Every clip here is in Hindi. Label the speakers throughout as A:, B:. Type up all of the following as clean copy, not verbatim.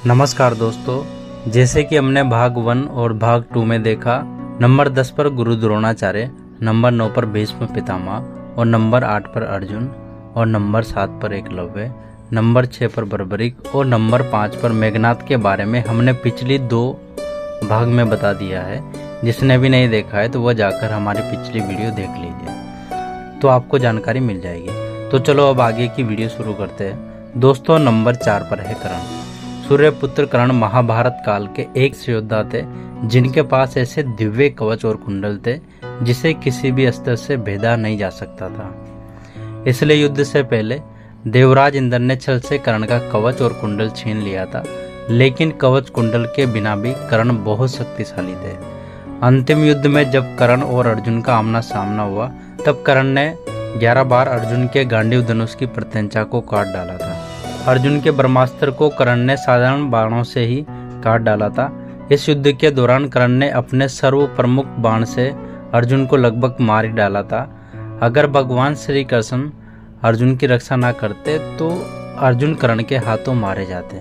A: नमस्कार दोस्तों, जैसे कि हमने भाग 1 और भाग 2 में देखा, नंबर 10 पर गुरु द्रोणाचार्य, नंबर 9 पर भीष्म पितामह और नंबर 8 पर अर्जुन और नंबर 7 पर एकलव्य, नंबर 6 पर बर्बरिक और नंबर 5 पर मेघनाद के बारे में हमने पिछली 2 भाग में बता दिया है। जिसने भी नहीं देखा है तो वह जाकर हमारी पिछली वीडियो देख लीजिए, तो आपको जानकारी मिल जाएगी। तो चलो अब आगे की वीडियो शुरू करते हैं। दोस्तों, नंबर 4 पर है कर्ण। सूर्यपुत्र कर्ण महाभारत काल के एक योद्धा थे जिनके पास ऐसे दिव्य कवच और कुंडल थे जिसे किसी भी अस्त्र से भेदा नहीं जा सकता था। इसलिए युद्ध से पहले देवराज इंद्र ने छल से कर्ण का कवच और कुंडल छीन लिया था, लेकिन कवच कुंडल के बिना भी कर्ण बहुत शक्तिशाली थे। अंतिम युद्ध में जब कर्ण और अर्जुन का आमना सामना हुआ, तब कर्ण ने 11 बार अर्जुन के गांडीव धनुष की प्रत्यंचा को काट डाला था। अर्जुन के ब्रह्मास्त्र को कर्ण ने साधारण बाणों से ही काट डाला था। इस युद्ध के दौरान कर्ण ने अपने सर्व प्रमुख बाण से अर्जुन को लगभग मार ही डाला था। अगर भगवान श्री कृष्ण अर्जुन की रक्षा ना करते तो अर्जुन कर्ण के हाथों मारे जाते।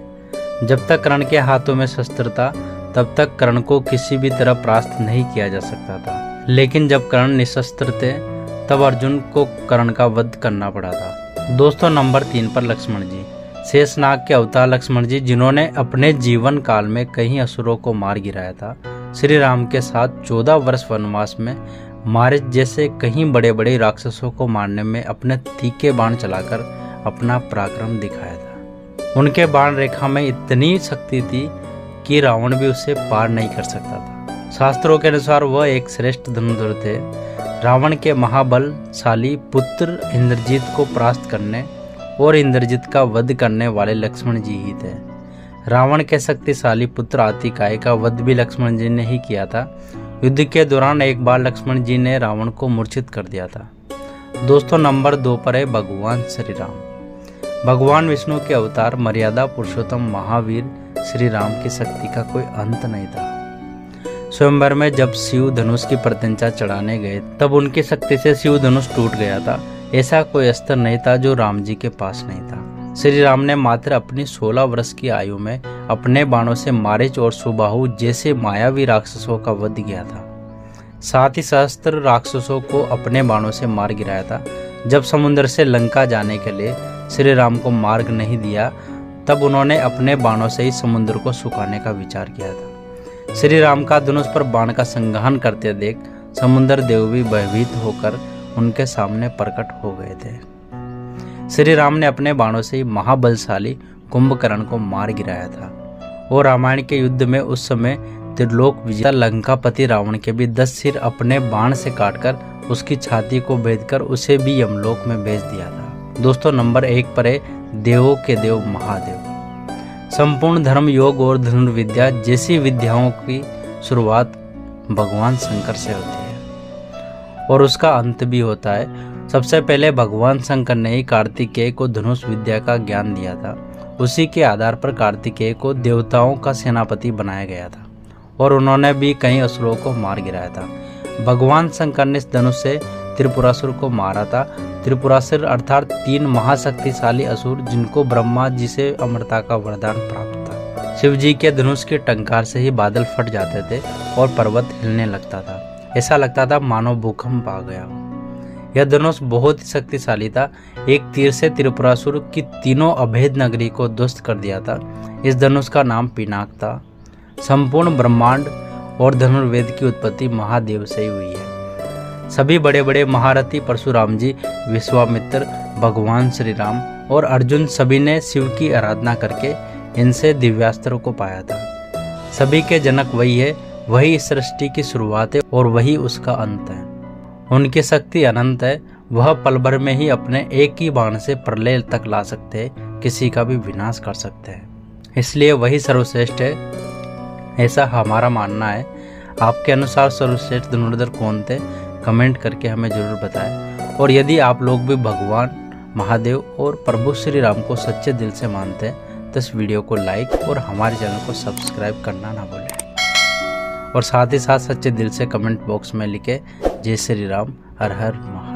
A: जब तक कर्ण के हाथों में शस्त्र था तब तक कर्ण को किसी भी तरह परास्त नहीं किया जा सकता था, लेकिन जब कर्ण निशस्त्र थे तब अर्जुन को कर्ण का वध करना पड़ा था। दोस्तों, नंबर 3 पर लक्ष्मण जी। शेषनाग के अवतार लक्ष्मण जी, जिन्होंने अपने जीवन काल में कई असुरों को मार गिराया था, श्री राम के साथ 14 वर्ष वनवास में मारिच जैसे कई बड़े बड़े राक्षसों को मारने में अपने तीखे बाण चलाकर अपना पराक्रम दिखाया था। उनके बाण रेखा में इतनी शक्ति थी कि रावण भी उसे पार नहीं कर सकता था। शास्त्रों के अनुसार वह एक श्रेष्ठ धनुर्धर थे। रावण के महाबलशाली पुत्र इंद्रजीत को परास्त करने और इंद्रजीत का वध करने वाले लक्ष्मण जी ही थे। रावण के शक्तिशाली पुत्र आतिकाय का वध भी लक्ष्मण जी ने ही किया था। युद्ध के दौरान एक बार लक्ष्मण जी ने रावण को मूर्छित कर दिया था। दोस्तों, नंबर 2 पर है भगवान श्री राम। भगवान विष्णु के अवतार मर्यादा पुरुषोत्तम महावीर श्री राम की शक्ति का कोई अंत नहीं था। स्वयंवर में जब शिव धनुष की प्रत्यंचा चढ़ाने गए तब उनकी शक्ति से शिव धनुष टूट गया था। ऐसा कोई अस्त्र नहीं था जो राम जी के पास नहीं था। श्री राम ने मात्र अपनी 16 वर्ष की आयु में अपने बाणों से मारीच और सुबाहु जैसे मायावी राक्षसों का वध किया था। साथ ही सहस्त्र राक्षसों को अपने बाणों से मार गिराया था। जब समुद्र से लंका जाने के लिए श्री राम को मार्ग नहीं दिया, तब उन्होंने अपने बाणों से ही समुद्र को सुखाने का विचार किया था। श्री राम का धनुष पर बाण का संग्रहण करते देख समुद्र देव भी भयभीत होकर उनके सामने प्रकट हो गए थे। श्री राम ने अपने बाणों से ही महाबलशाली कुंभकर्ण को मार गिराया था और रामायण के युद्ध में उस समय त्रिलोक विजेता लंकापति रावण के भी 10 सिर अपने बाण से काटकर उसकी छाती को भेदकर उसे भी यमलोक में भेज दिया था। दोस्तों, नंबर 1 पर है देवों के देव महादेव। संपूर्ण धर्म, योग और धनुर्विद्या जैसी विद्याओं की शुरुआत भगवान शंकर से होती है और उसका अंत भी होता है। सबसे पहले भगवान शंकर ने ही कार्तिकेय को धनुष विद्या का ज्ञान दिया था। उसी के आधार पर कार्तिकेय को देवताओं का सेनापति बनाया गया था और उन्होंने भी कई असुरों को मार गिराया था। भगवान शंकर ने इस धनुष से त्रिपुरासुर को मारा था। त्रिपुरासुर अर्थात 3 महाशक्तिशाली असुर जिनको ब्रह्मा जी से अमरता का वरदान प्राप्त था। शिव जी के धनुष के टंकार से ही बादल फट जाते थे और पर्वत हिलने लगता था। ऐसा लगता था मानो भूकंप आ गया हो। यह धनुष बहुत ही शक्तिशाली था। एक तीर से त्रिपुरासुर की तीनों अभेद नगरी को ध्वस्त कर दिया था। इस धनुष का नाम पिनाक था। संपूर्ण ब्रह्मांड और धनुर्वेद की उत्पत्ति महादेव से ही हुई है। सभी बड़े बड़े महारथी परशुराम जी, विश्वामित्र, भगवान श्री राम और अर्जुन सभी ने शिव की आराधना करके इनसे दिव्यास्त्रों को पाया था। सभी के जनक वही है, वही इस सृष्टि की शुरुआत है और वही उसका अंत है। उनकी शक्ति अनंत है। वह पल भर में ही अपने एक ही बाण से प्रलय तक ला सकते हैं, किसी का भी विनाश कर सकते हैं। इसलिए वही सर्वश्रेष्ठ है, ऐसा हमारा मानना है। आपके अनुसार सर्वश्रेष्ठ धनुर्धर कौन थे? कमेंट करके हमें जरूर बताएं। और यदि आप लोग भी भगवान महादेव और प्रभु श्री राम को सच्चे दिल से मानते हैं तो इस वीडियो को लाइक और हमारे चैनल को सब्सक्राइब करना ना भूलें। और साथ ही साथ सच्चे दिल से कमेंट बॉक्स में लिखे जय श्री राम, हर हर महादेव।